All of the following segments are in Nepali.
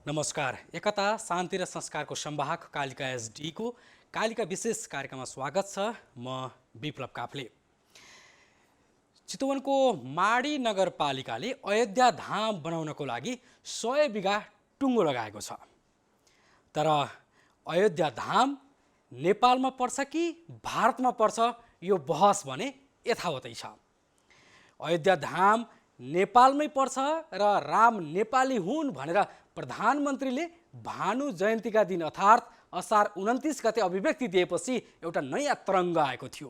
नमस्कार। एकता शान्ति र संस्कारको संवाहक कालिका एसडी को कालिका विशेष कार्यक्रममा स्वागत छ। म विप्लव काफ्ले। चितवनको माडी नगरपालिकाले अयोध्या धाम बनाउनको लागि 100 बिघा टुङ्गो लगाएको छ। तर अयोध्या धाम नेपालमा पर्छ कि भारतमा पर्छ यो बहस भने यथावतै छ। अयोध्या धाम नेपालमै पर्छ र राम नेपाली हुन् भनेर प्रधानमन्त्रीले भानु जयन्तीका दिन अर्थात् असार 29 गते अभिव्यक्ति दिएपछि एउटा नयाँ तरङ्ग आएको थियो।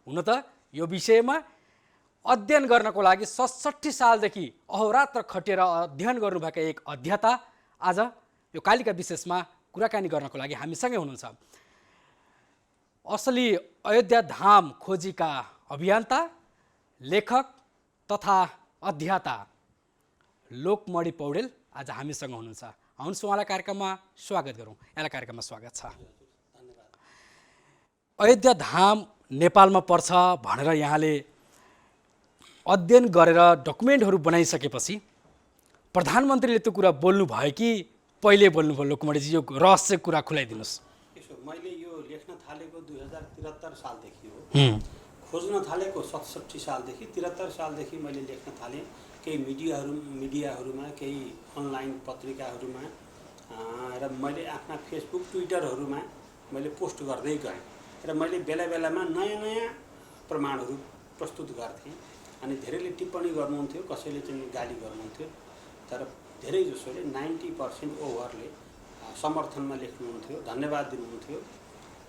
हुन त यो विषयमा अध्ययन गर्नको लागि 67 सालदेखि अहोरात्र खटेर अध्ययन गर्नुभएका एक अध्येता आज यो कालिका विशेषमा कुराकानी गर्नको लागि हामीसँगै हुनुहुन्छ। असली अयोध्या धाम खोजीका अभियन्ता, लेखक तथा अध्येता लोकमणि पौडेल आज हामीसँग हुनुहुन्छ। आउनुहोस् उहाँलाई कार्यक्रममा स्वागत गरौँ। यहाँलाई कार्यक्रममा स्वागत छ। अयोध्या धाम नेपालमा पर्छ भनेर यहाँले अध्ययन गरेर डकुमेन्टहरू बनाइसकेपछि प्रधानमन्त्रीले त्यो कुरा बोल्नु भयो कि पहिले बोल्नुभयो? लोकमणिजी, यो रहस्य कुरा खुलाइदिनुहोस्। मैले यो लेख्न थालेको 2073 सालदेखि हो। खोज्न थालेको 67 सालदेखि 73 सालदेखि मैले लेख्न थालेँ। केही मिडियाहरूमा, केही अनलाइन पत्रिकाहरूमा र मैले आफ्ना फेसबुक, ट्विटरहरूमा मैले पोस्ट गर्दै गएँ र मैले बेला बेलामा नयाँ नयाँ प्रमाणहरू प्रस्तुत गर्थेँ। अनि धेरैले टिप्पणी गर्नुहुन्थ्यो, कसैले चाहिँ गाली गर्नुहुन्थ्यो। तर धेरै जसोले 90% ओभरले समर्थनमा लेख्नुहुन्थ्यो, धन्यवाद दिनुहुन्थ्यो।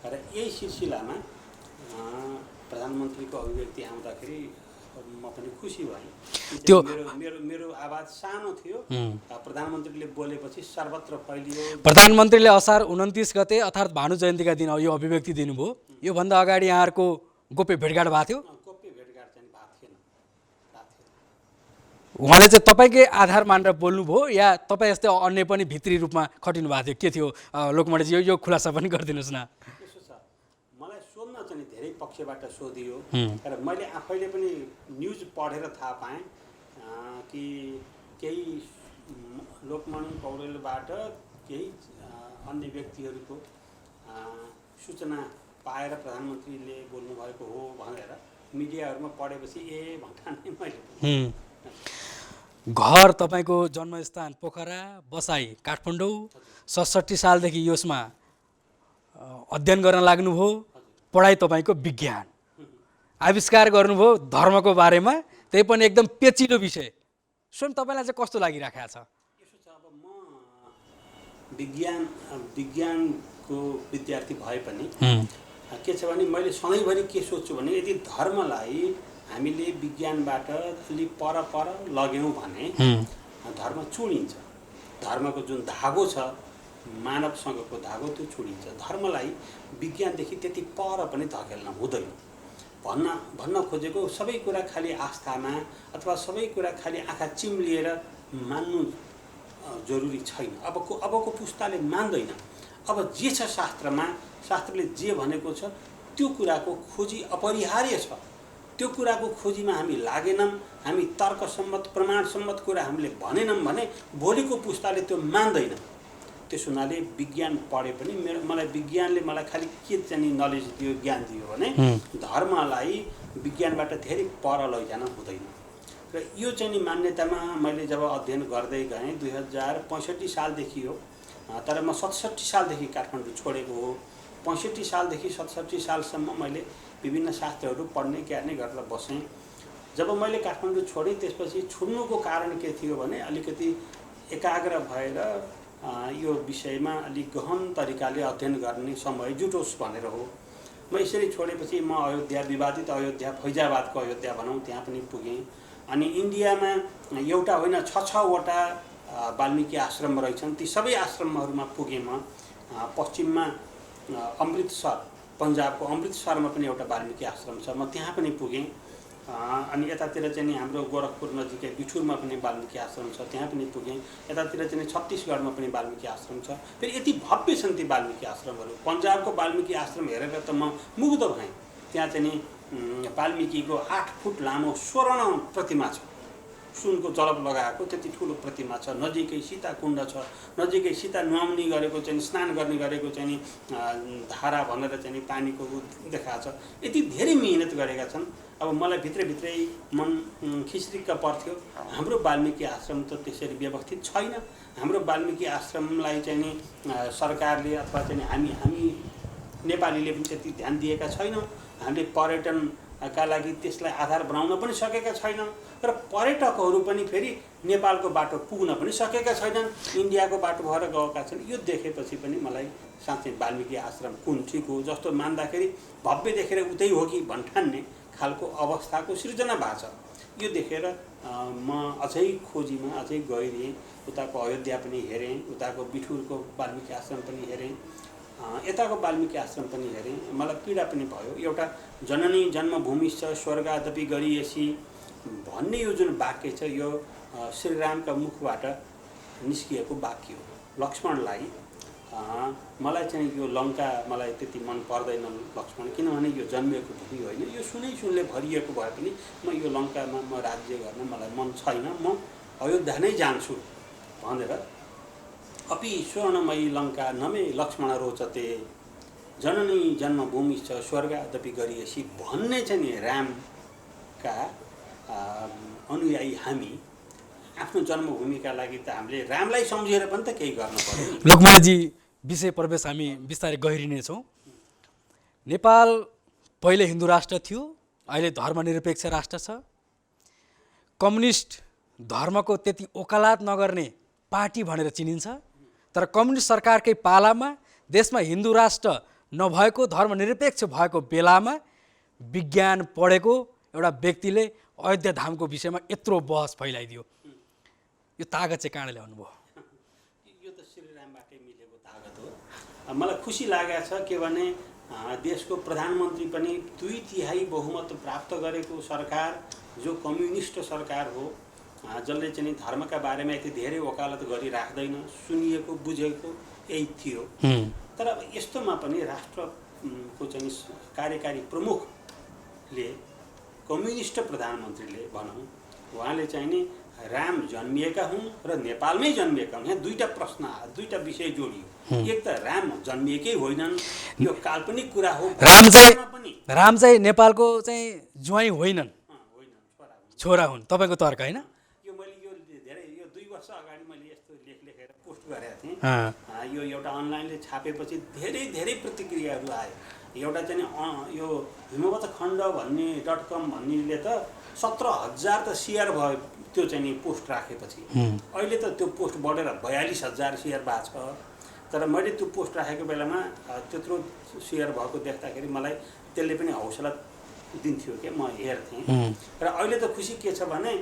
र यही सिलसिलामा प्रधानमन्त्रीको अभिव्यक्ति आउँदाखेरि म पनि खुसी भएँ। त्यो मेरो आवाज सानो थियो, प्रधानमन्त्रीले बोलेपछि सर्वत्र फैलियो। प्रधानमन्त्रीले असार 29 गते अर्थात् भानु जयन्तीका दिन यो अभिव्यक्ति दिनुभयो। योभन्दा अगाडि यहाँहरूको गोप्य भेटघाट भएको थियो? गोप्य भेटघाट चाहिँ भएको थिएन। उहाँले चाहिँ तपाईँकै आधार मानेर बोल्नुभयो या तपाईँ यस्तै अन्य पनि भित्री रूपमा खटिनु भएको थियो? के थियो लोकमणिजी, यो खुलासा पनि गरिदिनुहोस् न। धेरै पक्षबाट सोधियो र मैले आफैले पनि न्युज पढेर थाहा पाएँ कि केही लोकमणि पौडेलबाट केही अन्य व्यक्तिहरूको सूचना पाएर प्रधानमन्त्रीले बोल्नुभएको हो भनेर मिडियाहरूमा पढेपछि भन्ने मैले। घर तपाईँको जन्मस्थान पोखरा, बसाई काठमाडौँ, 67 सालदेखि यसमा अध्ययन गर्न लाग्नुभयो। पढाइ तपाईँको विज्ञान, आविष्कार गर्नुभयो धर्मको बारेमा, त्यही पनि एकदम पेचिलो विषय। स्वयं तपाईँलाई चाहिँ कस्तो लागिरहेको छ? यसो छ, अब म विज्ञानको विद्यार्थी भए पनि के छ भने मैले सधैँभरि के सोच्छु भने यदि धर्मलाई हामीले विज्ञानबाट अलि पर लग्यौँ भने धर्म चुडिन्छ। धर्मको जुन धागो छ, मानवसँगको धागो, त्यो छोडिन्छ। धर्मलाई विज्ञानदेखि त्यति पर पनि धकेल्न हुँदैन। भन्न खोजेको सबै कुरा खालि आस्थामा अथवा सबै कुरा खालि आँखा चिम्लिएर मान्नु जरुरी छैन। अबको पुस्ताले मान्दैन। अब जे छ शास्त्रमा, शास्त्रले जे भनेको छ त्यो कुराको खोजी अपरिहार्य छ। त्यो कुराको खोजीमा हामी लागेनौँ, हामी तर्कसम्मत प्रमाणसम्मत कुरा हामीले भनेनौँ भने भोलिको पुस्ताले त्यो मान्दैन। त्यस हुनाले विज्ञान पढे पनि मलाई विज्ञानले खालि के चाहिँ नलेज दियो, ज्ञान दियो भने धर्मलाई विज्ञानबाट धेरै पर लैजान हुँदैन। र यो चाहिँ मान्यतामा मैले जब अध्ययन गर्दै गएँ 2065 सालदेखि हो। तर म 67 सालदेखि काठमाडौँ छोडेको हो। 65 सालदेखि 67 सालसम्म मैले विभिन्न शास्त्रहरू पढ्ने क्यार्ने गरेर बसेँ। जब मैले काठमाडौँ छोडेँ त्यसपछि छोड्नुको कारण के थियो भने अलिकति एकाग्र भएर यो विषयमा अलिक गहन तरिकाले अध्ययन गर्ने समय जुटोस् भनेर हो। म यसरी छोडेपछि म अयोध्या, विवादित अयोध्या, फैजाबादको अयोध्या भनौँ, त्यहाँ पनि पुगेँ। अनि इन्डियामा एउटा होइन 6-6वटा वाल्मिकी आश्रम रहेछन्। ती सबै आश्रमहरूमा पुगेँ म। पश्चिममा अमृतसर, पन्जाबको अमृतसरमा पनि एउटा वाल्मिकी आश्रम छ, म त्यहाँ पनि पुगेँ। अनि यतातिर चाहिँ हाम्रो गोरखपुर नजिकै बिठुरमा पनि वाल्मिकी आश्रम छ, त्यहाँ पनि पुगेँ। यतातिर चाहिँ छत्तीसगढमा पनि वाल्मिकी आश्रम छ। फेरि यति भव्य छन् ती वाल्मिकी आश्रमहरू। पन्जाबको वाल्मिकी आश्रम हेरेर त म मुग्ध भएँ। त्यहाँ चाहिँ वाल्मिकीको 8 फुट लामो स्वर्ण प्रतिमा छ। सुनको जलप लगाएको त्यति ठुलो प्रतिमा छ, नजिकै सीता कुण्ड छ, नजिकै सीता नुहाउने गरेको चाहिँ स्नान गर्ने गरेको चाहिँ धारा भनेर चाहिँ पानीको देखाएको छ। यति धेरै मिहिनेत गरेका छन्। अब मलाई भित्रभित्रै मन खिच्रिक्क पर्थ्यो, हाम्रो वाल्मिकी आश्रम त त्यसरी व्यवस्थित छैन। हाम्रो वाल्मिकी आश्रमलाई चाहिँ नि सरकारले अथवा चाहिँ हामी नेपालीले पनि त्यति ध्यान दिएका छैनौँ। हामीले पर्यटनका लागि त्यसलाई आधार बनाउन पनि सकेका छैनौँ र पर्यटकहरू पनि फेरि नेपालको बाटो पुग्न पनि सकेका छैनन्, इन्डियाको बाटो भएर गएका छन्। यो देखेपछि पनि मलाई साँच्चै वाल्मिकी आश्रम कुन ठिक हो जस्तो मान्दाखेरि भव्य देखेर उतै हो कि भन्ठान्ने खालको अवस्थाको सृजना भएको छ। यो देखेर म अझै खोजीमा अझै गइरहेँ। उताको अयोध्या पनि हेरेँ, उताको बिठुरको वाल्मिकी आश्रम पनि हेरेँ, यताको वाल्मिकी आश्रम पनि हेरेँ। मलाई पीडा पनि भयो। एउटा जननी जन्मभूमिश्च स्वर्गादपि गरीयसी भन्ने यो जुन वाक्य छ, यो श्रीरामका मुखबाट निस्किएको वाक्य हो। लक्ष्मणलाई मलाई चाहिँ यो लङ्का मलाई त्यति मन पर्दैन लक्ष्मण, किनभने यो जन्मिएको भूमि होइन, यो सुनले भरिएको भए पनि म यो लङ्कामा म राज्य गर्न मलाई मन छैन, म अयोध्या नै जान्छु भनेर अपि स्वर्णमयी लङ्का नमे लक्ष्मण रोचते जननी जन्मभूमिश्च स्वर्गादपि गरीयसी भन्ने चाहिँ नि रामका अनुयायी हामी आफ्नो जन्मभूमिका लागि त हामीले रामलाई सम्झेर पनि त केही गर्नु पर्यो। लोकमान्यजी, विषय प्रवेश हामी बिस्तारै गहिरिनेछौँ। नेपाल पहिले हिन्दू राष्ट्र थियो, अहिले धर्मनिरपेक्ष राष्ट्र छ। कम्युनिस्ट धर्मको त्यति ओकालत नगर्ने पार्टी भनेर चिनिन्छ, तर कम्युनिस्ट सरकारकै पालामा देशमा हिन्दू राष्ट्र नभएको धर्मनिरपेक्ष भएको बेलामा विज्ञान पढेको एउटा व्यक्तिले अयोध्या धामको विषयमा यत्रो बहस फैलाइदियो। यो तागत चाहिँ कहाँबाट ल्याउनु भयो? यो त श्रीरामबाटै मिलेको तागत हो। मलाई खुसी लागेको छ के भने देशको प्रधानमन्त्री पनि 2/3 बहुमत प्राप्त गरेको सरकार, जो कम्युनिस्ट सरकार हो, जसले चाहिँ धर्मका बारेमा यति धेरै वकालत गरिराख्दैन, सुनिएको बुझेको यही थियो। तर अब यस्तोमा पनि राष्ट्रको चाहिँ कार्यकारी प्रमुखले, कम्युनिस्ट प्रधानमन्त्रीले भनौँ, उहाँले चाहिँ नि राम जन्मिएका हुन् र नेपालमै जन्मिएका हुन्। यहाँ दुईटा प्रश्न, दुईटा विषय जोडियो। एक त राम जन्मिएकै होइनन्, यो काल्पनिक कुरा हो। राम चाहिँ नेपालको चाहिँ ज्वाइँ होइनन्, छोरा हुन्। तपाईँको तर्क होइन? यो मैले यो धेरै 2 वर्ष अगाडि मैले यस्तो लेख लेखेर पोस्ट गरेको थिएँ। यो एउटा अनलाइनले छापेपछि धेरै प्रतिक्रियाहरू आयो। एउटा चाहिँ यो हिमवत खण्ड भन्ने .com भन्नेले त 17,000 त सेयर भयो त्यो चाहिँ नि पोस्ट राखेपछि। अहिले त त्यो पोस्ट बढेर 42,000 सेयर भएको छ। तर मैले त्यो पोस्ट राखेको बेलामा त्यत्रो सेयर भएको देख्दाखेरि मलाई त्यसले पनि हौसला दिन्थ्यो कि म हेर्थेँ। र अहिले त खुसी के छ भने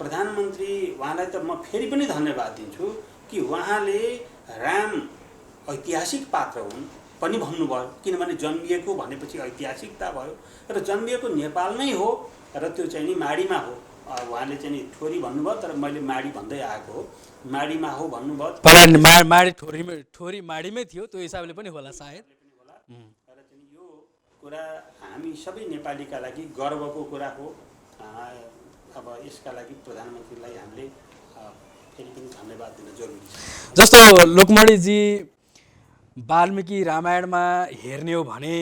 प्रधानमन्त्री उहाँलाई त म फेरि पनि धन्यवाद दिन्छु कि उहाँले राम ऐतिहासिक पात्र हुन् पनि भन्नुभयो, किनभने जन्मिएको भनेपछि ऐतिहासिकता भयो र जन्मिएको नेपालमै हो र त्यो चाहिँ नि माडीमा हो। उहाँले चाहिँ नि ठोरी भन्नुभयो, तर मैले माडी भन्दै आएको हो, माडीमा हो भन्नुभयो। माडी ठोरी माडीमै थियो, त्यो हिसाबले पनि होला सायद। तर चाहिँ यो कुरा हामी सबै नेपालीका लागि गर्वको कुरा हो। अब यसका लागि प्रधानमन्त्रीलाई हामीले फेरि पनि धन्यवाद दिन जरुरी छ। जस्तो लोकमणिजी, वाल्मिकी रामायणमा हेर्ने हो भने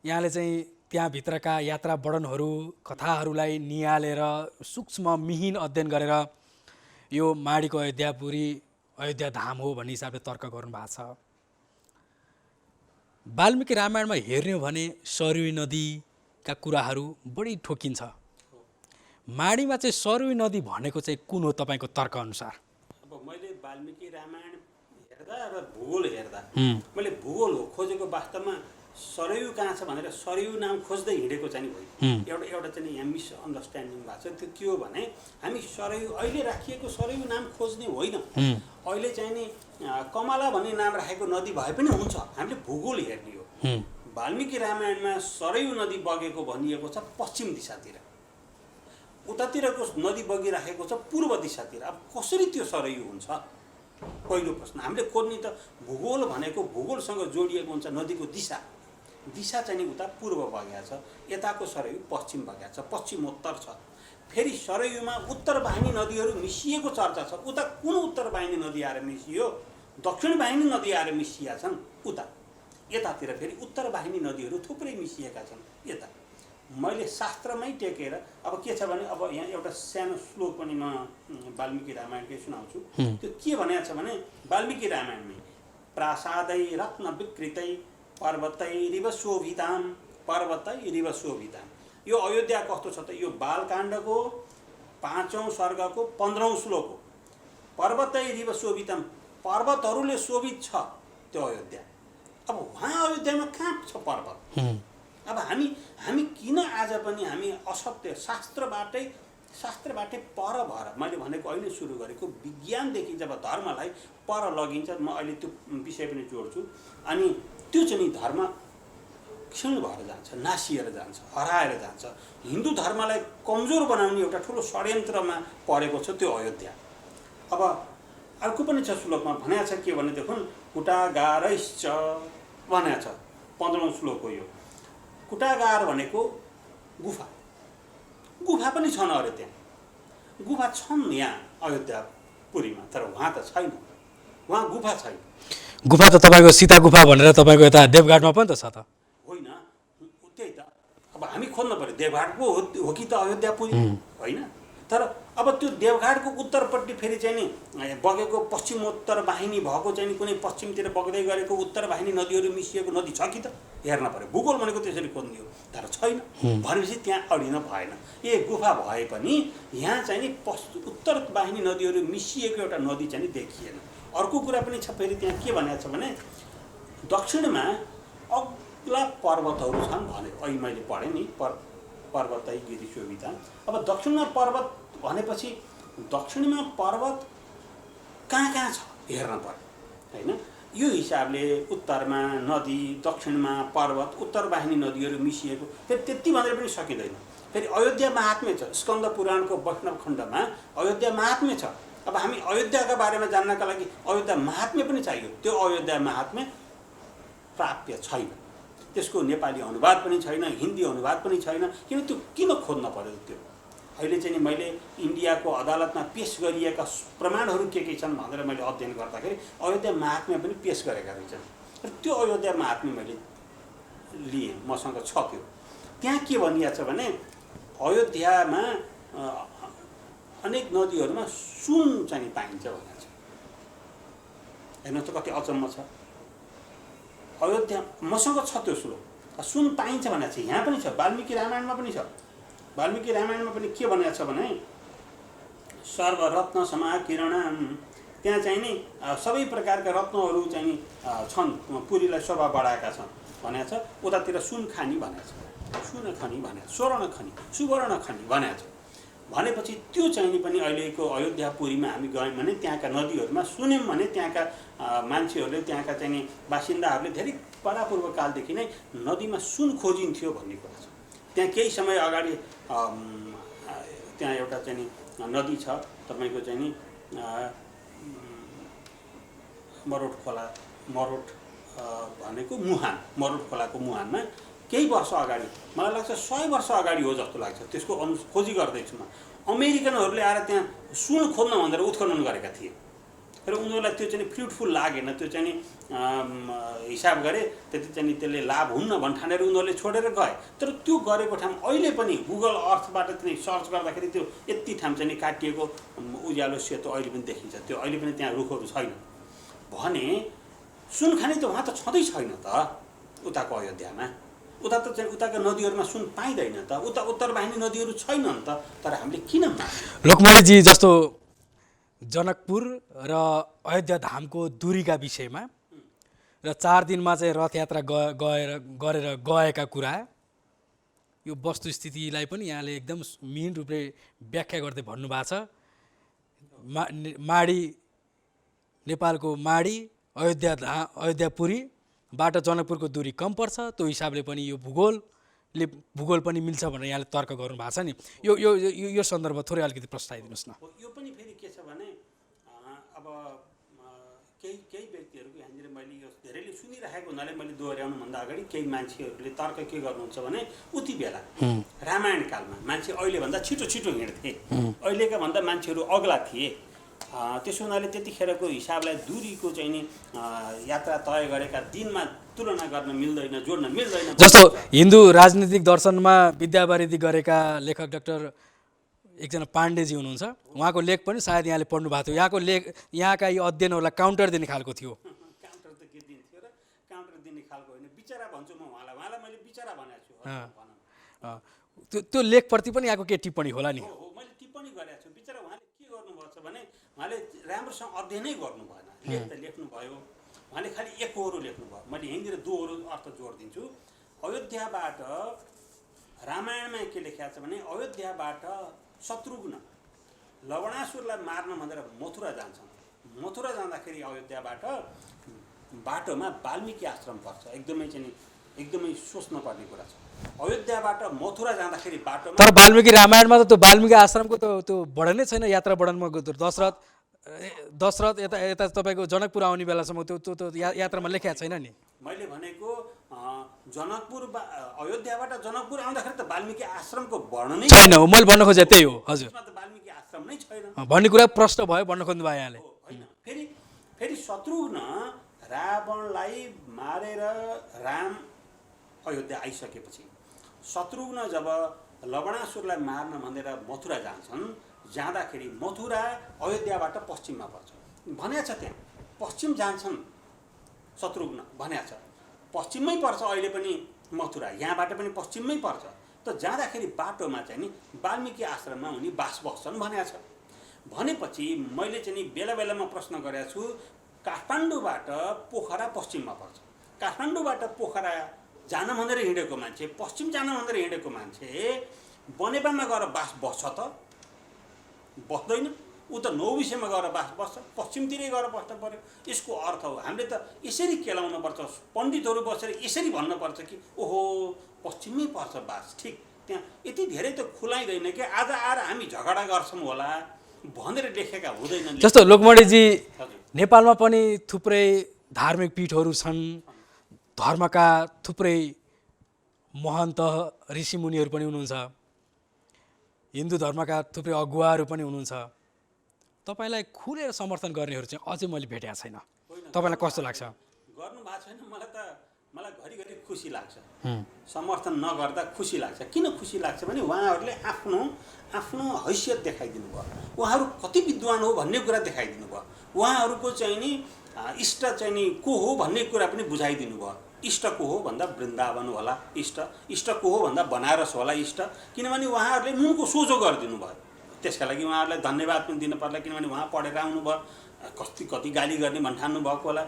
यहाँले चाहिँ त्यहाँभित्रका यात्रा वर्णनहरू, कथाहरूलाई निहालेर सूक्ष्म मिहिन अध्ययन गरेर यो माडीको अयोध्यापुरी अयोध्या धाम हो भन्ने हिसाबले तर्क गर्नुभएको छ। वाल्मिकी रामायणमा हेर्ने हो भने सरयू नदीका कुराहरू बढी ठोकिन्छ। माडीमा चाहिँ सरयू नदी भनेको चाहिँ कुन हो तपाईँको तर्कअनुसार? अब मैले वाल्मिकी रामायण हेर्दा र भूगोल हेर्दा मैले भूगोल हो खोजेको, वास्तवमा सरयू कहाँ छ भनेर सरयू नाम खोज्दै हिँडेको चाहिँ होइन। एउटा चाहिँ यहाँ मिसअन्डरस्ट्यान्डिङ भएको छ। त्यो के हो भने हामी सरयू अहिले राखिएको सरयू नाम खोज्ने होइन, अहिले चाहिँ नि कमला भन्ने नाम राखेको नदी भए पनि हुन्छ, हामीले भूगोल हेर्ने हो। वाल्मिकी रामायणमा सरयू नदी बगेको भनिएको छ पश्चिम दिशातिर, उतातिरको नदी बगिराखेको छ पूर्व दिशातिर। अब कसरी त्यो सरयू हुन्छ? पहिलो प्रश्न हामीले खोज्ने त भूगोल भनेको भूगोलसँग जोडिएको हुन्छ। नदीको दिशा चाहिँ नि उता पूर्व बगेको छ, यताको सरयू पश्चिम बगेको छ, पश्चिमोत्तर छ। फेरि सरयुमा उत्तर वाहिनी नदीहरू मिसिएको चर्चा छ। उता कुन उत्तर वाहिनी नदी आएर मिसियो? दक्षिण वाहिनी नदी आएर मिसिया छन् उता। यतातिर फेरि उत्तर वाहिनी नदीहरू थुप्रै मिसिएका छन् यता। मैले शास्त्रमै टेकेर अब के छ भने अब यहाँ एउटा सानो श्लोक पनि म वाल्मीकि रामायणकै सुनाउँछु। त्यो के भनेको छ भने वाल्मीकि रामायणमै प्रासादै रत्न विकृतै पर्वतैरिव शोभिताम पर्वतैरिव शोभिताम। यो अयोध्या कस्तो छ त? यो बालकाण्डको 5औं सर्गको 15औं श्लोक हो। पर्वतैरिव शोभिताम, पर्वतहरूले शोभित छ त्यो अयोध्या। अब वहाँ अयोध्यामा कहाँ छ पर्वत? अब हामी किन आज पनि हामी असत्य शास्त्रबाटै पर भएर, मैले भनेको अहिले सुरु गरेको विज्ञानदेखि जब धर्मलाई पर लगिन्छ, म अहिले त्यो विषय पनि जोड्छु, अनि त्यो चाहिँ नि धर्म क्षीण भएर जान्छ, नासिएर जान्छ, हराएर जान्छ। हिन्दू धर्मलाई कमजोर बनाउने एउटा ठुलो षड्यन्त्रमा परेको छ त्यो अयोध्या। अब अर्को पनि छ श्लोकमा भनेको छ के भने देखुन, कुटागारैश्च भनेको छ 15औं श्लोक हो यो। कुटागार भनेको गुफा, गुफा पनि छन् अरे त्यहाँ, गुफा छन् यहाँ अयोध्यापुरीमा, तर वहाँ त छैन, वहाँ गुफा छैन। गुफा त तपाईँको सीता गुफा भनेर तपाईँको यता देवघाटमा पनि त छ त? होइन, त्यही त अब हामी खोज्न पर्यो देवघाटको हो कि त अयोध्यापुरी, होइन? तर अब त्यो देवघाटको उत्तरपट्टि फेरि चाहिँ नि बगेको पश्चिमोत्तर वाहिनी भएको चाहिँ नि कुनै पश्चिमतिर बग्दै गरेको उत्तर वाहिनी नदीहरू मिसिएको नदी छ कि त हेर्न पर्यो। भूगोल भनेको त्यसरी खोज्ने हो, तर छैन भनेपछि त्यहाँ अडिन भएन। ए गुफा भए पनि यहाँ चाहिँ नि उत्तर वाहिनी नदीहरू मिसिएको एउटा नदी चाहिँ नि देखिएन। अर्को कुरा पनि छ फेरि त्यहाँ के भनेको छ भने दक्षिणमा अग्ला पर्वतहरू छन् भने, अहिले मैले पढेँ नि पर्वतै गिरी शोभिता। अब दक्षिणमा पर्वत भनेपछि दक्षिणमा पर्वत कहाँ छ हेर्न पर्यो, होइन? यो हिसाबले उत्तरमा नदी, दक्षिणमा पर्वत, उत्तर वाहिनी नदीहरू मिसिएको फेरि त्यति भनेर पनि सकिँदैन। फेरि अयोध्या महात्म्य छ, स्कन्द पुराणको वैष्णव खण्डमा अयोध्या महात्म्य छ। अब हामी अयोध्याका बारेमा जान्नका लागि अयोध्या महात्म्य पनि चाहियो। त्यो अयोध्या महात्म्य प्राप्य छैन, त्यसको नेपाली अनुवाद पनि छैन, हिन्दी अनुवाद पनि छैन। किन खोज्न पर्यो त्यो? अहिले चाहिँ नि मैले इन्डियाको अदालतमा पेस गरिएका प्रमाणहरू के छन् भनेर मैले अध्ययन गर्दाखेरि अयोध्या महात्म्य पनि पेस गरेका रहेछन्। र त्यो अयोध्या महात्म्य मैले लिएँ, मसँग छ त्यो। त्यहाँ के भनिएको छ भने अयोध्यामा अनेक नदीहरूमा सुन चाहिँ पाइन्छ भनेको छ। हेर्नुहोस् त कति अचम्म छ। अयोध्या मसँग छ त्यो श्लोक, सुन पाइन्छ भनेको छ। यहाँ पनि छ, वाल्मीकि रामायणमा पनि छ। वाल्मीकि रामायणमा पनि के भनेको छ भने सर्वरत्न समाकिरणम, त्यहाँ चाहिँ नि सबै प्रकारका रत्नहरू चाहिँ नि छन्, पुरीलाई शोभा बढाएका छन् भनेको छ। उतातिर सुन खानी भनेको छ, सुन खनी भनेको छ, स्वर्ण खनी, सुवर्ण खनी भनेको छ। भनेपछि त्यो चाहिँ नि पनि अहिलेको अयोध्यापुरीमा हामी गयौँ भने त्यहाँका नदीहरूमा सुन्यौँ भने त्यहाँका मान्छेहरूले, त्यहाँका चाहिँ नि बासिन्दाहरूले धेरै परापूर्व कालदेखि नै नदीमा सुन खोजिन्थ्यो भन्ने कुरा छ। त्यहाँ केही समय अगाडि त्यहाँ एउटा चाहिँ नि नदी छ तपाईँको चाहिँ नि मरोट खोला, मरोट भनेको मुहान, मरोट खोलाको मुहानमा केही वर्ष अगाडि, मलाई लाग्छ 100 वर्ष अगाडि हो जस्तो लाग्छ, त्यसको खोजी गर्दैछु म। अमेरिकनहरूले आएर त्यहाँ सुन खोज्न भनेर उत्खनन गरेका थिए र उनीहरूलाई त्यो चाहिँ फ्रुटफुल लागेन। त्यो चाहिँ हिसाब गरे त्यति चाहिँ त्यसले लाभ हुन्न भन्ठानेर उनीहरूले छोडेर गए। तर त्यो गरेको ठाउँ अहिले पनि गुगल अर्थबाट चाहिँ सर्च गर्दाखेरि त्यो यति ठाउँ चाहिँ काटिएको उज्यालो सेतो अहिले पनि देखिन्छ। त्यो अहिले पनि त्यहाँ रुखहरू छैन भने सुन खाने त वहाँ त छँदै छैन त उताको अयोध्यामा। उता त चाहिँ उताका नदीहरूमा सुन पाइँदैन त, उता उत्तर वाहिनी नदीहरू छैनन् त। तर हामीले किन लोकमान्यजी जस्तो जनकपुर र अयोध्या धामको दूरीका विषयमा र 4 दिनमा चाहिँ रथयात्रा गरेर गएका कुरा, यो वस्तुस्थितिलाई पनि यहाँले एकदम मिहिन रूपले व्याख्या गर्दै भन्नुभएको छ। माडी, नेपालको माडी अयोध्यापुरीबाट जनकपुरको दूरी कम पर्छ, त्यो हिसाबले पनि यो भूगोल पनि मिल्छ भनेर यहाँले तर्क गर्नुभएको छ नि। यो सन्दर्भ थोरै अलिकति प्रस्ताइदिनुहोस् न। यो पनि फेरि के छ भने अब केही व्यक्तिहरूको यहाँनिर मैले यो धेरैले सुनिरहेको हुनाले मैले दोहोऱ्याउनुभन्दा अगाडि केही मान्छेहरूले तर्क के गर्नुहुन्छ भने उति बेला रामायण कालमा मान्छे अहिलेभन्दा छिटो छिटो हिँड्थे, अहिलेका भन्दा मान्छेहरू अग्ला थिए। त्यसो हुनाले त्यतिखेरको हिसाबलाई दूरीको चाहिँ नि यात्रा तय गरेका दिनमा तुलना गर्न मिल्दैन, जोड्न मिल्दैन। जस्तो हिन्दू राजनीतिक दर्शनमा विद्यावारिधि गरेका लेखक डाक्टर एकजना पाण्डेजी हुनुहुन्छ, उहाँको लेख पनि सायद यहाँले पढ्नु भएको थियो। यहाँको लेख, यहाँका यी अध्ययनहरूलाई काउन्टर दिने खालको थियो। काउन्टर त के दिन्थ्यो र काउन्टर दिने खालको होइन, बिचरा भन्छु म उहाँलाई मैले बिचरा भनेको छु। त्यो लेखप्रति पनि यहाँको के टिप्पणी होला नि? हो, मैले टिप्पणी गरेको छु। बिचरा उहाँले के गर्नुभएको छ भने उहाँले राम्रोसँग अध्ययनै गर्नु भएन। लेख त लेख्नुभयो, उहाँले खालि एकहोरो लेख्नुभयो। मैले यहीँनिर दोहोरो अर्थ जोडिदिन्छु। अयोध्याबाट रामायणमा के लेखेको छ भने अयोध्याबाट शत्रुघ्न लवणासुरलाई मार्न भनेर मथुरा जान्छन्। मथुरा जाँदाखेरि अयोध्याबाट बाटोमा वाल्मिकी आश्रम पर्छ। एकदमै सोच्न पर्ने कुरा छ। अयोध्याबाट मथुरा जाँदाखेरि बाटोमा, तर वाल्मिकी रामायणमा त त्यो वाल्मिकी आश्रमको त्यो वर्णन नै छैन। यात्रा वर्णनमा दशरथ यता तपाईँको जनकपुर आउने बेलासम्म त्यो यात्रामा लेखेको छैन नि। मैले भनेको अयोध्याबाट जनकपुर आउँदाखेरि त वाल्मिकी आश्रमको वर्णनै छैन हो, मैले भन्न खोजेँ त्यही हो। हजुर, वाल्मिकी आश्रम नै छैन भन्ने कुरा प्रश्न भयो, भन्न खोज्नु भयो यहाँले। होइन, फेरि शत्रुघ्न रावणलाई मारेर राम अयोध्या आइसकेपछि शत्रुघ्न जब लवणासुरलाई मार्न भनेर मथुरा जान्छन्, जाँदाखेरि मथुरा अयोध्याबाट पश्चिममा पर्छ भनेको छ। त्यहाँ पश्चिम जान्छन् शत्रुघ्न भनेको छ। पश्चिममै पर्छ अहिले पनि मथुरा, यहाँबाट पनि पश्चिममै पर्छ। त जाँदाखेरि बाटोमा चाहिँ नि वाल्मिकी आश्रममा उनी बास बस्छन् भनेको छ। भनेपछि मैले चाहिँ नि बेला बेलामा प्रश्न गरेको छु, काठमाडौँबाट पोखरा पश्चिममा पर्छ। काठमाडौँबाट पोखरा जान भनेर हिँडेको मान्छे, पश्चिम जान भनेर हिँडेको मान्छे बनेपामा गएर बास बस्छ त? बस्दैन। ऊ त नौबिसेमा गएर बास बस्छ, पश्चिमतिरै गएर बस्न पर्यो। यसको अर्थ हो हामीले त यसरी केलाउनुपर्छ, पण्डितहरू बसेर यसरी भन्नुपर्छ कि ओहो पश्चिममै पर्छ बास, ठिक। त्यहाँ यति धेरै त खुलाइँदैन कि आज आएर हामी झगडा गर्छौँ होला भनेर लेखेका हुँदैनन्। जस्तो लोकमणिजी, नेपालमा पनि थुप्रै धार्मिक पीठहरू छन्, धर्मका थुप्रै महन्त ऋषिमुनिहरू पनि हुनुहुन्छ, हिन्दू धर्मका थुप्रै अगुवाहरू पनि हुनुहुन्छ। तपाईँलाई खुलेर समर्थन गर्नेहरू चाहिँ अझै मैले भेटेको छैन। तपाईँलाई कस्तो लाग्छ? गर्नु भएको छैन। मलाई घरिघरि खुसी लाग्छ, समर्थन नगर्दा खुसी लाग्छ। किन खुसी लाग्छ भने उहाँहरूले आफ्नो हैसियत देखाइदिनु भयो, उहाँहरू कति विद्वान हो भन्ने कुरा देखाइदिनु भयो, उहाँहरूको चाहिँ नि इष्ट चाहिँ नि को हो भन्ने कुरा पनि बुझाइदिनु भयो। इष्ट को हो भन्दा वृन्दावन होला इष्ट को हो भन्दा बनारस होला इष्ट, किनभने उहाँहरूले मुनको सोझो गरिदिनु भयो। त्यसका लागि उहाँहरूलाई धन्यवाद पनि दिनु पर्ला, किनभने उहाँ पढेर आउनुभयो, कति गाली गर्ने भन्ठान्नु भएको होला।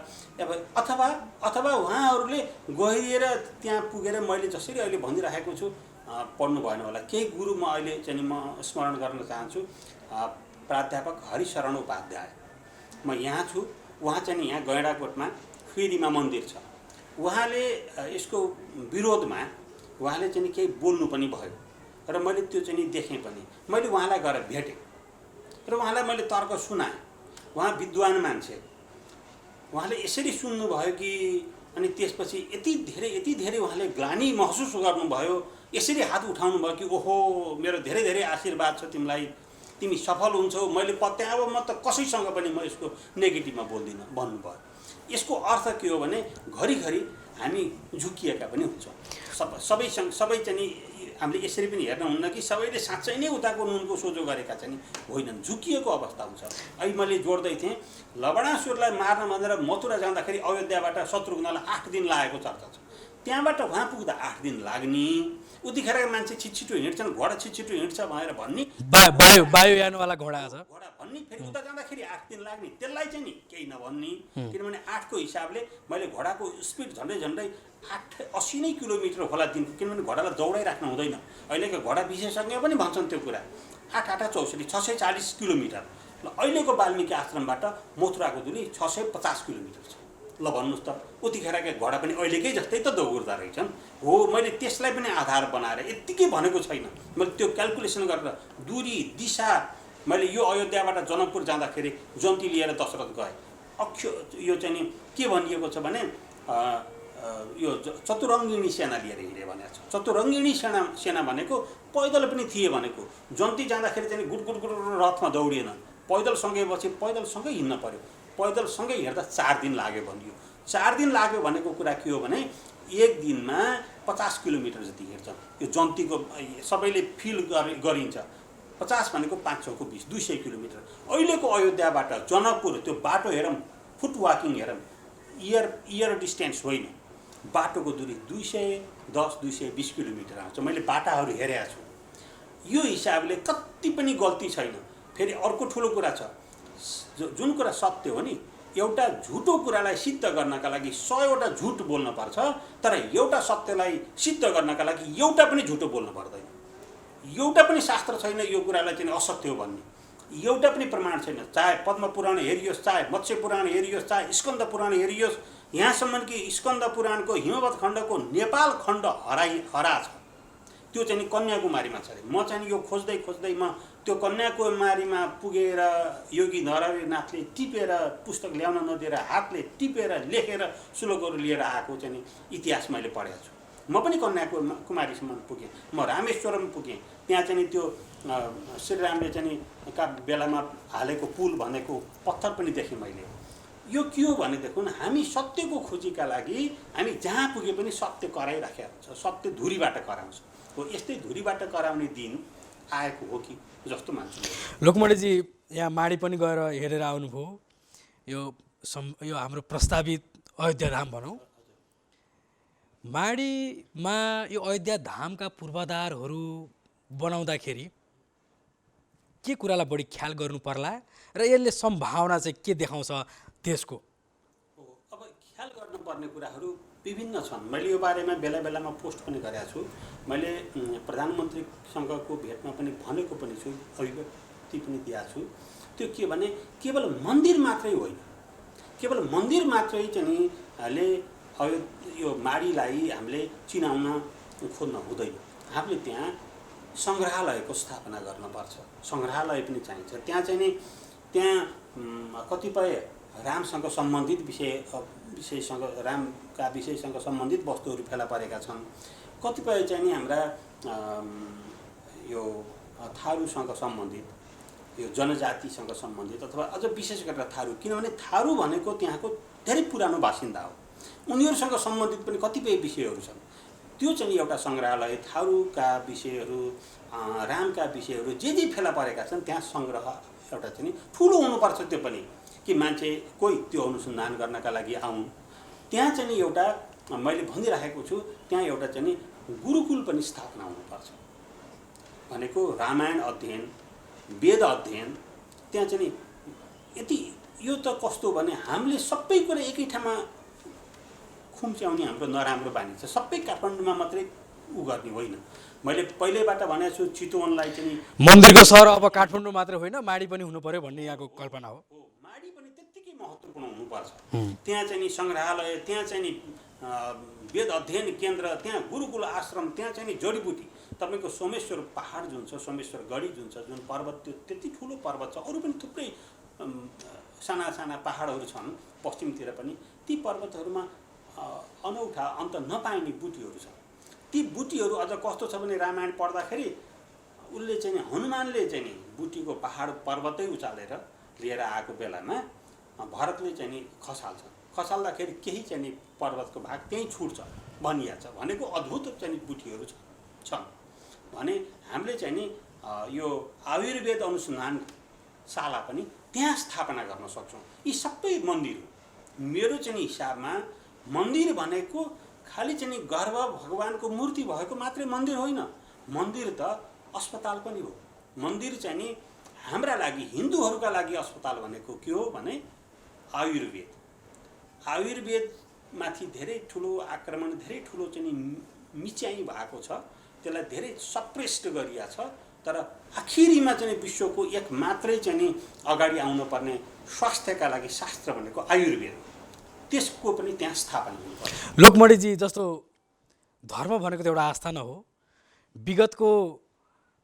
अथवा उहाँहरूले गहिरिएर त्यहाँ पुगेर मैले जसरी अहिले भनिरहेको छु पढ्नु भएन होला। केही गुरु म अहिले चाहिँ म स्मरण गर्न चाहन्छु। प्राध्यापक हरिशरण उपाध्याय, म यहाँ छु, उहाँ चाहिँ यहाँ गैँडाकोटमा फेरीमा मन्दिर छ। उहाँले यसको विरोधमा उहाँले चाहिँ केही बोल्नु पनि भयो र मैले त्यो चाहिँ देखेँ पनि। मैले उहाँलाई गएर भेटेँ र उहाँलाई मैले तर्क सुनाएँ। उहाँ विद्वान मान्छे, उहाँले यसरी सुन्नुभयो कि अनि त्यसपछि यति धेरै उहाँले ग्लानी महसुस गर्नुभयो, यसरी हात उठाउनु भयो कि ओहो मेरो धेरै धेरै आशीर्वाद छ तिमीलाई, तिमी सफल हुन्छौ, मैले पत्याएँ, अब म त कसैसँग पनि म यसको नेगेटिभमा बोल्दिनँ भन्नुभयो। यसको अर्थ के हो भने घरिघरि हामी झुकिएका पनि हुन्छौँ। सबै चाहिँ हामीले यसरी पनि हेर्न हुन्न कि सबैले साँच्चै नै उताको नुनको सोझो गरेका चाहिँ होइनन्, झुकिएको अवस्था हुन्छ। अहिले मैले जोड्दै थिएँ, लवणासुरलाई मार्न भनेर मथुरा जाँदाखेरि अयोध्याबाट शत्रुघ्नलाई 8 दिन लागेको चर्चा छ। त्यहाँबाट उहाँ पुग्दा 8 दिन लाग्ने, उतिखेरका मान्छे छिटो हिँड्छन्, घोडा छिटो हिँड्छ भनेर भन्ने, वायुयानवाला घोडा छ घोडा भन्ने, फेरि उता जाँदाखेरि 8 दिन लाग्ने, त्यसलाई चाहिँ नि केही नभन्ने। किनभने 8 को हिसाबले मैले घोडाको स्पिड झन्डै 80 नै किलोमिटर होला दिनको, किनभने घोडालाई दौडाइराख्नु हुँदैन। अहिलेको घोडा विशेषज्ञ पनि भन्छन् त्यो कुरा। 8 64 640 किलोमिटर। ल अहिलेको वाल्मिकी आश्रमबाट मथुराको दूरी 650 किलोमिटर छ। ल भन्नुहोस् त, उतिखेरका घोडा पनि अहिलेकै जस्तै त दौड्दा रहेछन्। हो, मैले त्यसलाई पनि आधार बनाएर यत्तिकै भनेको छैन, मैले त्यो क्यालकुलेसन गरेर दूरी दिशा, मैले यो अयोध्याबाट जनकपुर जाँदाखेरि जन्ती लिएर दशरथ गएँ, यो चाहिँ नि के भनिएको छ भने यो चतुरङ्गिणी सेना लिएर हिँडे भनेको छ। चतुरङ्गिणी सेना भनेको पैदल पनि थिए भनेको। जन्ती जाँदाखेरि चाहिँ गुड गुड गुड रथमा दौडिएन, पैदलसँगै बसे, पैदलसँगै हिँड्न पर्यो, पैदलसँगै हिँड्दा 4 दिन लाग्यो भनियो। 4 दिन लाग्यो भनेको कुरा के हो भने एक दिनमा 50 किलोमिटर जति हिँड्छ। यो जन्तीको सबैले फिल गरिन्छ। 50 भनेको 5 चौको 20, 200 किलोमिटर। अहिलेको अयोध्याबाट जनकपुर त्यो बाटो हेरौँ, फुट वाकिङ हेरौँ, इयर डिस्टेन्स होइन, बाटोको दूरी 210-220 किलोमिटर आउँछ। मैले बाटाहरू हेरेको छु। यो हिसाबले कति पनि गल्ती छैन। फेरि अर्को ठुलो कुरा छ, जुन कुरा सत्य हो नि, एउटा झुटो कुरालाई सिद्ध गर्नका लागि 100वटा झुट बोल्न पर्छ, तर एउटा सत्यलाई सिद्ध गर्नका लागि एउटा पनि झुटो बोल्नु पर्दैन। एउटा पनि शास्त्र छैन यो कुरालाई चाहिँ असत्य हो भन्ने, एउटा पनि प्रमाण छैन। चाहे पद्म पुराण हेरियोस्, चाहे मत्स्य पुराण हेरियोस्, चाहे स्कन्द पुराण हेरियोस्, यहाँसम्म कि स्कन्द पुराणको हिमवत खण्डको नेपाल खण्ड हरा छ, त्यो चाहिँ कन्याकुमारीमा छ अरे। म चाहिँ यो खोज्दै खोज्दै म त्यो कन्याकुमारीमा पुगेर योगी नरहरिनाथले टिपेर पुस्तक ल्याउन नदिएर हातले टिपेर लेखेर श्लोकहरू लिएर आएको चाहिँ इतिहास मैले पढेको छु। म पनि कन्याकुमारीसम्म पुगेँ, म रामेश्वरम पुगेँ, त्यहाँ चाहिँ त्यो श्रीरामले चाहिँ का बेलामा हालेको पुल भनेको पत्थर पनि देखेँ मैले। यो के हो भनेदेखि हामी सत्यको खोजीका लागि हामी जहाँ पुगे पनि सत्य कराइराखेको हुन्छ, सत्य धुरीबाट कराउँछ। हो यस्तै धुरीबाट कराउने दिन आएको हो कि जस्तो मान्छु। लोकमणिजी यहाँ माडी पनि गएर हेरेर आउनुभयो, यो हाम्रो प्रस्तावित अयोध्या धाम भनौँ। माडीमा यो अयोध्या धामका पूर्वाधारहरू बनाउँदाखेरि के कुरालाई बढी ख्याल गर्नु पर्ला र यसले सम्भावना चाहिँ के देखाउँछ देशको? अब ख्याल गर्नुपर्ने कुराहरू विभिन्न छन्। मैले यो बारेमा बेला बेलामा पोस्ट पनि गरेको छु। मैले प्रधानमन्त्रीसँगको भेटमा पनि भनेको पनि छु, अभिव्यक्ति पनि दिएको छु। त्यो के भने केवल मन्दिर मात्रै होइन, केवल मन्दिर मात्रै चाहिँ ले यो माडीलाई हामीले चिनाउन खोज्न हुँदैन। हामीले त्यहाँ सङ्ग्रहालयको स्थापना गर्नुपर्छ, सङ्ग्रहालय पनि चाहिन्छ। त्यहाँ चाहिँ नि त्यहाँ कतिपय रामसँग सम्बन्धित विषयसँग रामका विषयसँग सम्बन्धित वस्तुहरू फेला परेका छन्। कतिपय चाहिँ नि हाम्रा यो थारूसँग सम्बन्धित, यो जनजातिसँग सम्बन्धित अथवा अझ विशेष गरेर थारू, किनभने थारू भनेको त्यहाँको धेरै पुरानो बासिन्दा हो, उनीहरूसँग सम्बन्धित पनि कतिपय विषयहरू छन्। त्यो चाहिँ एउटा सङ्ग्रहालय, थारूका विषयहरू, रामका विषयहरू जे फेला परेका छन् त्यहाँ सङ्ग्रह एउटा चाहिँ ठुलो हुनुपर्छ। त्यो पनि कि मान्छे कोही त्यो अनुसन्धान गर्नका लागि आउन्। त्यहाँ चाहिँ एउटा मैले भनिराखेको छु, त्यहाँ एउटा चाहिँ गुरुकुल पनि स्थापना हुनुपर्छ भनेको रामायण अध्ययन, वेद अध्ययन। त्यहाँ चाहिँ यति यो त कस्तो भने हामीले सबै कुरा एकै ठाउँमा खुम्च्याउने हाम्रो नराम्रो बानी छ। सबै काठमाडौँमा मात्रै गर्ने होइन। मैले पहिल्यैबाट भनेको छु चितवनलाई चाहिँ मन्दिरको सहर अब काठमाडौँ मात्रै होइन, माडी पनि हुनु पर्यो भन्ने यहाँको कल्पना हो। माडी पनि त्यत्तिकै महत्त्वपूर्ण हुनुपर्छ। त्यहाँ चाहिँ सङ्ग्रहालय, त्यहाँ चाहिँ वेद अध्ययन केन्द्र, त्यहाँ गुरुकुल आश्रम, त्यहाँ चाहिँ जडीबुटी। तपाईँको सोमेश्वर पहाड जुन छ, सोमेश्वर गढी जुन छ, जुन पर्वत, त्यो त्यति ठुलो पर्वत छ। अरू पनि थुप्रै साना साना पहाडहरू छन् पश्चिमतिर पनि। ती पर्वतहरूमा अनौठा अन्त नपाइने बुटीहरू छन्। ती बुटीहरू अझ कस्तो छ भने रामायण पढ्दाखेरि उसले चाहिँ हनुमानले चाहिँ बुटीको पहाड पर्वतै उचालेर लिएर आएको बेलामा भरतले चाहिँ खसाल्छ, खसाल्दाखेरि केही चाहिँ पर्वतको भाग त्यहीँ छुट्छ भनिया छ भनेको अद्भुत चाहिँ बुटीहरू छन् भने हामीले चाहिँ नि यो आयुर्वेद अनुसन्धानशाला पनि त्यहाँ स्थापना गर्न सक्छौँ। यी सबै मन्दिर मेरो चाहिँ हिसाबमा मन्दिर भनेको खालि चाहिँ गर्भ भगवानको मूर्ति भएको मात्रै मन्दिर होइन। मन्दिर त अस्पताल पनि हो। मन्दिर चाहिँ नि हाम्रा लागि हिन्दूहरूका लागि अस्पताल भनेको के हो भने आयुर्वेद। आयुर्वेदमाथि धेरै ठुलो आक्रमण, धेरै ठुलो चाहिँ मिच्याइ भएको छ, त्यसलाई धेरै सप्रेस्ट गरिया छ। तर आखिरीमा चाहिँ विश्वको एक मात्रै चाहिँ अगाडि आउनुपर्ने स्वास्थ्यका लागि शास्त्र भनेको आयुर्वेद, त्यसको पनि त्यहाँ स्थापना हुनुपर्छ। लोकमणिजी, जस्तो धर्म भनेको त एउटा आस्था न हो।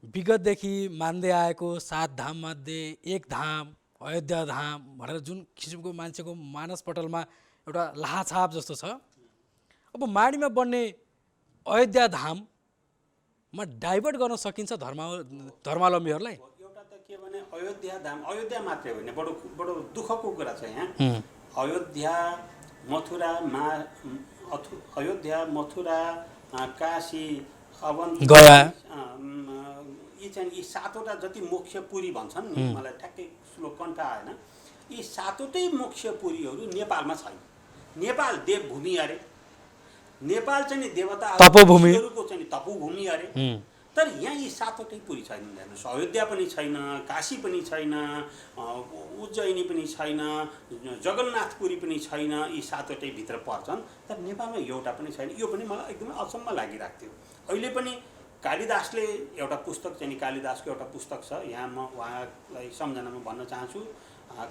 विगतदेखि मान्दै आएको 7 धाम मध्ये एक धाम अयोध्या धाम भनेर जुन किसिमको मान्छेको मानसपटलमा एउटा लाहाछाप जस्तो छ, अब माडीमा बन्ने अयोध्या धाममा डाइभर्ट गर्न सकिन्छ धर्मावलम्बीहरूलाई? एउटा त के भने अयोध्या धाम अयोध्या मात्रै होइन, बडो दुःखको कुरा छ यहाँ। अयोध्या मथुरा काशी अवन्ती गया यी सातवटा जति मोक्ष पुरी भन्छन् नि, मलाई ठ्याक्कै श्लोक कण्ठ आएन, यी सातवटै मोक्ष पुरीहरू नेपालमा छैन। नेपाल देवभूमि अरे, नेपाल चाहिँ नि देवताहरूको चाहिँ तपोभूमि अरे, तर यहाँ यी सातवटै पुरी छैन। हेर्नुहोस्, अयोध्या पनि छैन, काशी पनि छैन, उज्जैनी पनि छैन, जगन्नाथपुरी पनि छैन, यी सातवटै भित्र पर्छन्, तर नेपालमा एउटा पनि छैन। यो पनि मलाई एकदमै अचम्म लागिरहेको थियो। अहिले पनि कालिदासले एउटा पुस्तक चाहिँ नि, कालिदासको एउटा पुस्तक छ, यहाँ म उहाँलाई सम्झनामा भन्न चाहन्छु,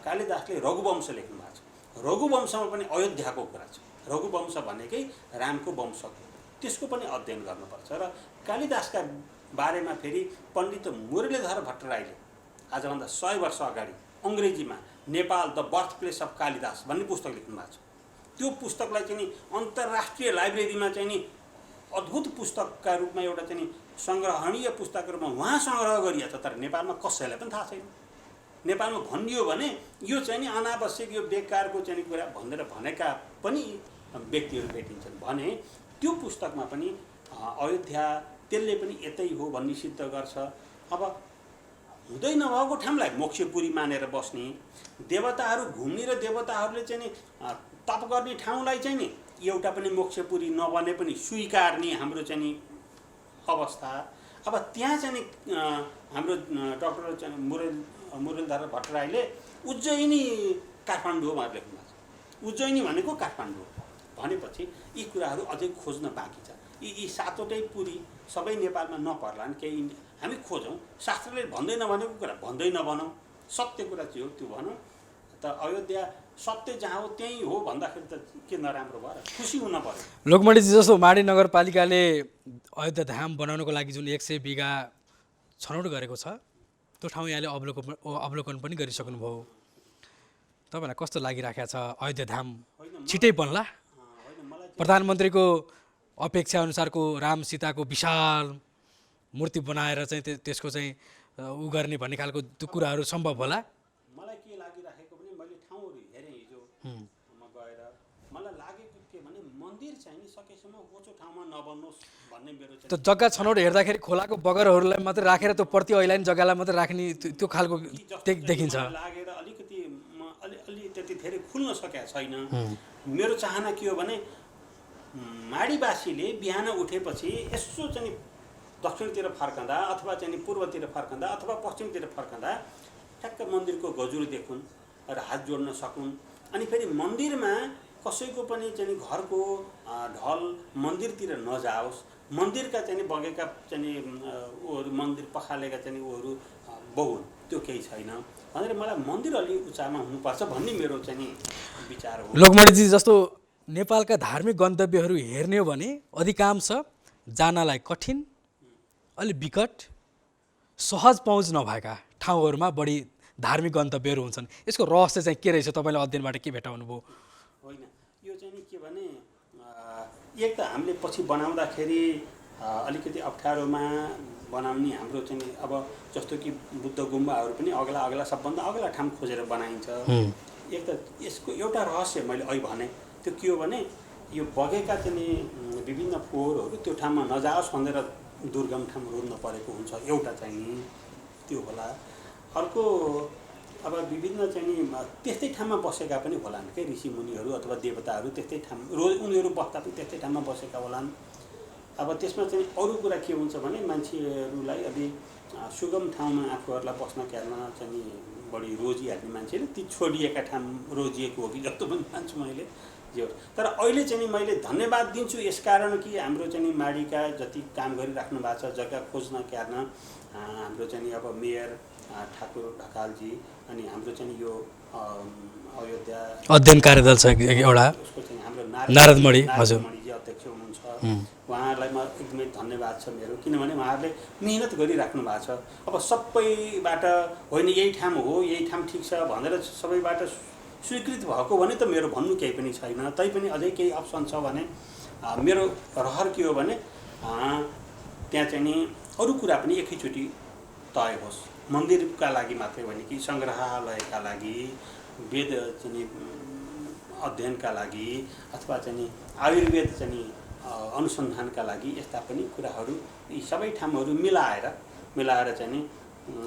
कालिदासले रघुवंश लेख्नु भएको छ। रघुवंशमा पनि अयोध्याको कुरा छ। रघुवंश भनेकै रामको वंशको, त्यसको पनि अध्ययन गर्नुपर्छ। र कालिदासका बारेमा फेरि पण्डित मुरलीधर भट्टराईले आजभन्दा 100 वर्ष अगाडि अङ्ग्रेजीमा Nepal the birth place of Kalidas भन्ने पुस्तक लेख्नु भएको छ। त्यो पुस्तकलाई चाहिँ नि अन्तर्राष्ट्रिय लाइब्रेरीमा चाहिँ नि अद्भुत पुस्तकका रूपमा एउटा चाहिँ नि सङ्ग्रहणीय पुस्तकको रूपमा उहाँ सङ्ग्रह गरिएको छ, तर नेपालमा कसैलाई पनि थाहा छैन। नेपालमा भनियो भने यो चाहिँ नि अनावश्यक, यो बेकारको चाहिँ नि कुरा भनेका पनि व्यक्तिहरू भेटिन्छन् भने त्यो पुस्तकमा पनि अयोध्या त्यसले पनि यतै हो भन्ने सिद्ध गर्छ। अब हुँदै नभएको ठाउँलाई मोक्षपुरी मानेर बस्ने, देवताहरू घुम्ने र देवताहरूले चाहिँ नि तप गर्ने ठाउँलाई चाहिँ नि एउटा पनि मोक्षपुरी नबने पनि स्वीकार्ने हाम्रो चाहिँ नि अवस्था। अब त्यहाँ चाहिँ नि हाम्रो डाक्टर चाहिँ मुरलीधर भट्टराईले उज्जैनी काठमाडौँ भनेर लेख्नु भएको छ। उज्जैनी भनेको काठमाडौँ भनेपछि यी कुराहरू अझै खोज्न बाँकी छ। यी सातवटै पुरी सबै नेपालमा नपर्लान्, केही हामी खोजौँ। शास्त्रले भन्दै नभनेको कुरा भन्दै नभनौँ, सत्य कुरा चाहिँ हो त्यो भनौँ। त अयोध्या सत्य जहाँ हो त्यहीँ हो भन्दाखेरि त के नराम्रो भयो र, खुसी हुन पर्यो। लोकमणिजी, जस्तो माडी नगरपालिकाले अयोध्या धाम बनाउनको लागि जुन 100 बिघा छनौट गरेको छ, त्यो ठाउँ यहाँले अवलोकन पनि गरिसक्नुभयो। तपाईँलाई कस्तो लागिराखेको छ? अयोध्या धाम छिटै बन्ला? प्रधानमन्त्रीको अपेक्षा अनुसारको राम सीताको विशाल मूर्ति बनाएर चाहिँ त्यसको चाहिँ उ गर्ने भन्ने खालको त्यो कुराहरू सम्भव होला? मलाई के लागिराखेको भने मैले ठाउँहरू हेरेँ हिजो म गएर, मलाई लागेको के भने मन्दिर चाहिँ नि सकेसम्म ओचो ठाउँमा नबन्नुहोस् भन्ने मेरो त्यो जग्गा छनौट हेर्दाखेरि खोलाको बगरहरूलाई मात्रै राखेर त्यो प्रति ऐलान जग्गालाई मात्रै राख्ने त्यो खालको देखिन्छ। लागेर अलिकति अलि त्यति धेरै खुल्न सकेको छैन। मेरो चाहना के हो भने माडीवासीले बिहान उठेपछि यसो चाहिँ दक्षिणतिर फर्कँदा अथवा चाहिँ पूर्वतिर फर्कँदा अथवा पश्चिमतिर फर्कँदा ठ्याक्क मन्दिरको गजुर देखुन् र हात जोड्न सकुन्। अनि फेरि मन्दिरमा कसैको पनि चाहिँ घरको ढल मन्दिरतिर नजाओस्, मन्दिरका चाहिँ बगेका चाहिँ उहरू मन्दिर पखालेका चाहिँ उहरू बहुन्, त्यो केही छैन भनेर मलाई मन्दिर अलि उचामा हुनुपर्छ भन्ने मेरो चाहिँ विचार हो। लोकमणिजी, जस्तो नेपालका धार्मिक गन्तव्यहरू हेर्ने हो भने अधिकांश जानलाई कठिन, अलि विकट, सहज पहुँच नभएका ठाउँहरूमा बढी धार्मिक गन्तव्यहरू हुन्छन्। यसको रहस्य चाहिँ के रहेछ? तपाईँले अध्ययनबाट के भेटाउनु भयो? होइन, यो चाहिँ नि के भने एक त हामीले पछि बनाउँदाखेरि अलिकति अप्ठ्यारोमा बनाउने हाम्रो चाहिँ अब जस्तो कि बुद्ध गुम्बाहरू पनि अग्ला सबभन्दा अग्ला ठाउँ खोजेर बनाइन्छ। एक त यसको एउटा रहस्य मैले अहिले भने त्यो के हो भने यो बगेका चाहिँ विभिन्न फोहोरहरू त्यो ठाउँमा नजाओस् भनेर दुर्गम ठाउँ रोज्न परेको हुन्छ, एउटा चाहिँ त्यो होला। अर्को अब विभिन्न चाहिँ त्यस्तै ठाउँमा बसेका पनि होलान् के ऋषिमुनिहरू अथवा देवताहरू त्यस्तै ठाउँ उनीहरू बस्दा पनि त्यस्तै ठाउँमा बसेका होलान्। अब त्यसमा चाहिँ अरू कुरा के हुन्छ भने मान्छेहरूलाई अलि सुगम ठाउँमा आफूहरूलाई बस्न क्यार्न चाहिँ बढी रोजिहाल्ने मान्छेले ती छोडिएका ठाउँ रोजिएको हो कि जस्तो पनि मान्छु मैले। जो तर अहिले चाहिँ मैले धन्यवाद दिन्छु यसकारण कि हाम्रो चाहिँ माडीका जति काम गरिराख्नु भएको छ जग्गा खोज्न क्यार्न हाम्रो चाहिँ अब मेयर ठाकुर ढकालजी अनि हाम्रो चाहिँ यो अयोध्या अध्ययन कार्यदल छ एउटा, उसको चाहिँ हाम्रो नारदमणि हजुर अध्यक्ष हुनुहुन्छ, उहाँलाई म एकदमै धन्यवाद छ मेरो किनभने उहाँहरूले मेहनत गरिराख्नु भएको छ। अब सबैबाट होइन यही ठाउँ हो, यही ठाउँ ठिक छ भनेर सबैबाट स्वीकृत भएको भने त मेरो भन्नु केही पनि छैन। तैपनि अझै केही अप्सन छ भने मेरो रहर के हो भने त्यहाँ चाहिँ नि अरू कुरा पनि एकैचोटि तय होस्। मन्दिरका लागि मात्रै होइन कि सङ्ग्रहालयका लागि, वेद चाहिँ नि अध्ययनका लागि, अथवा चाहिँ नि आयुर्वेद चाहिँ नि अनुसन्धानका लागि यस्ता पनि कुराहरू यी सबै ठाउँहरू मिलाएर चाहिँ नि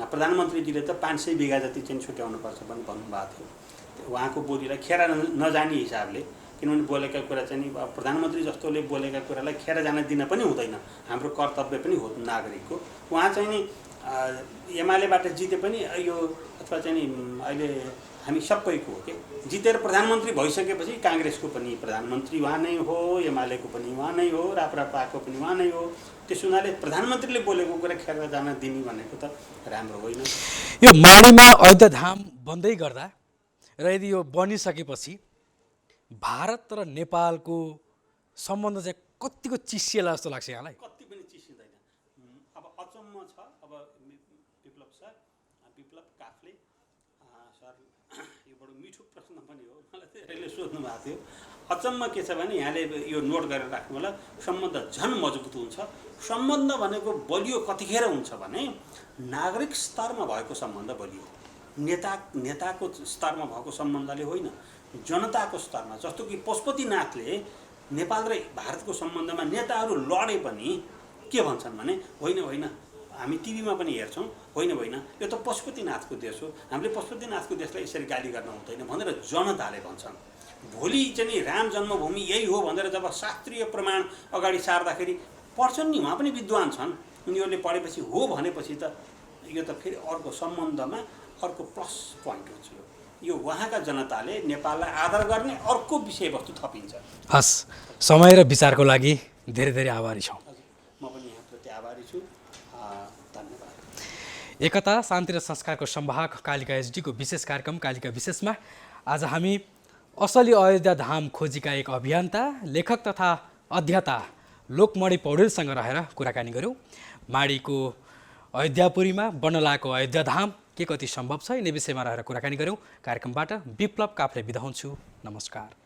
प्रधानमन्त्रीजीले त 500 बिघा जति चाहिँ छुट्याउनुपर्छ पनि भन्नुभएको थियो। उहाँको बोलीलाई खेर नजाने हिसाबले, किनभने बोलेका कुरा चाहिँ नि प्रधानमन्त्री जस्तोले बोलेका कुरालाई खेर जान दिन पनि हुँदैन, हाम्रो कर्तव्य पनि हो नागरिकको। उहाँ चाहिँ नि एमालेबाट जिते पनि यो अथवा चाहिँ नि अहिले हामी सबैको हो कि जितेर प्रधानमन्त्री भइसकेपछि काङ्ग्रेसको पनि प्रधानमन्त्री उहाँ नै हो, एमालेको पनि उहाँ नै हो, राप्रपाको पनि उहाँ नै हो। त्यस हुनाले प्रधानमन्त्रीले बोलेको कुरा खेर जान दिने भनेको त राम्रो होइन। यो माडीमा अयोध्या धाम बन्दै गर्दा र यदि यो बनिसकेपछि भारत र नेपालको सम्बन्ध चाहिँ कतिको चिसिएला जस्तो लाग्छ यहाँलाई? कति पनि चिसिँदैन। अब अचम्म छ। अब विप्लव सर, विप्लव काफले सर, यो बडो मिठो प्रश्न पनि हो, मलाई त्यसैले सोध्नु भएको थियो। अचम्म के छ भने यहाँले यो नोट गरेर राख्नु होला, सम्बन्ध झन् मजबुत हुन्छ। सम्बन्ध भनेको बलियो कतिखेर हुन्छ भने नागरिक स्तरमा भएको सम्बन्ध बलियो, नेताको स्तरमा भएको सम्बन्धले होइन, जनताको स्तरमा। जस्तो कि पशुपतिनाथले नेपाल र भारतको सम्बन्धमा नेताहरू लडे पनि के भन्छन् भने होइन हामी टिभीमा पनि हेर्छौँ, होइन यो त पशुपतिनाथको देश हो, हामीले पशुपतिनाथको देशलाई यसरी गाली गर्न हुँदैन भनेर जनताले भन्छन्। भोलि चाहिँ नि राम जन्मभूमि यही हो भनेर जब शास्त्रीय प्रमाण अगाडि सार्दाखेरि पढ्छन् नि, उहाँ पनि विद्वान छन्, उनीहरूले पढेपछि हो भनेपछि त यो त फेरि अर्को सम्बन्धमा अर्को प्लस पोइन्ट हुन्छ। यो उहाँका जनताले नेपाललाई आदर गर्ने अर्को विषयवस्तु थपिन्छ। हस्, समय र विचारको लागि धेरै धेरै आभारी छौँ। म पनि यहाँप्रति आभारी छु। धन्यवाद। एकता, शान्ति र संस्कारको संवाहक कालिका एसडीको विशेष कार्यक्रम कालिका विशेषमा आज हामी असली अयोध्या धाम खोजीका एक अभियन्ता, लेखक तथा अध्येता लोकमणि पौडेलसँग रहेर कुराकानी गऱ्यौँ। माडीको अयोध्यापुरीमा बन्न लागेको अयोध्या धाम के कति सम्भव छ, यिनै विषयमा रहेर कुराकानी गऱ्यौँ। कार्यक्रमबाट विप्लव काफ्ले बिदा हुन्छु। नमस्कार।